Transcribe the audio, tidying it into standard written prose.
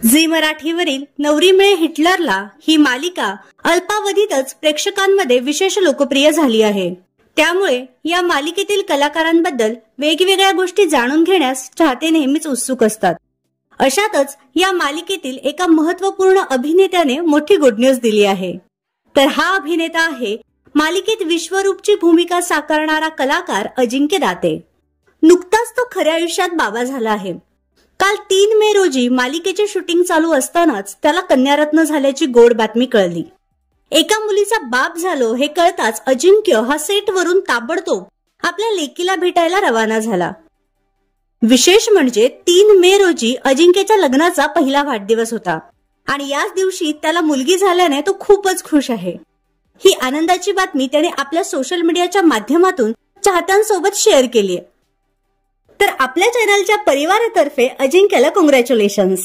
Zee मराठीवरील Navri Mile हिटलरला ही मालिका अल्पावधीतच प्रेक्षकांमध्ये विशेष लोकप्रिय झाली आहे। त्यामुळे या मालिकेतील कलाकारांबद्दल वेगवेगळ्या गोष्टी जाणून घेण्यास चाहते नेहमीच उत्सुक असतात। अशातच या मालिकेतील एका महत्त्वपूर्ण अभिनेत्याने मोठी गुड न्यूज दिली आहे। तर हा अभिनेता आहे मालिकेत विश्वरूपची भूमिका साकारणारा कलाकार अजिंक्य दाते। नुकताच तो खऱ्या आयुष्यात बाबा झाला आहे। काल 3 मे रोजी मालिकेचे शूटिंग चालू असतानाच त्याला कन्यारत्न झाल्याची गोड बातमी कळली। एका मुलीचा बाप झालो हे कळताच अजिंक्य हा सेटवरून ताबडतोब आपल्या लेकीला भेटायला रवाना झाला। विशेष म्हणजे 3 मे रोजी अजिंक्यच्या लग्नाचा पहिला वाढदिवस होता आणि याच दिवशी त्याला मुलगी झाल्याने तो खूपच खुश आहे। ही आनंदाची बातमी त्याने आपल्या सोशल मीडियाच्या माध्यमातून चाहत्यांसोबत शेअर केली आहे। तर आपल्या चॅनलच्या परिवारातर्फे अजिंक्यला काँग्रॅच्युलेशन्स।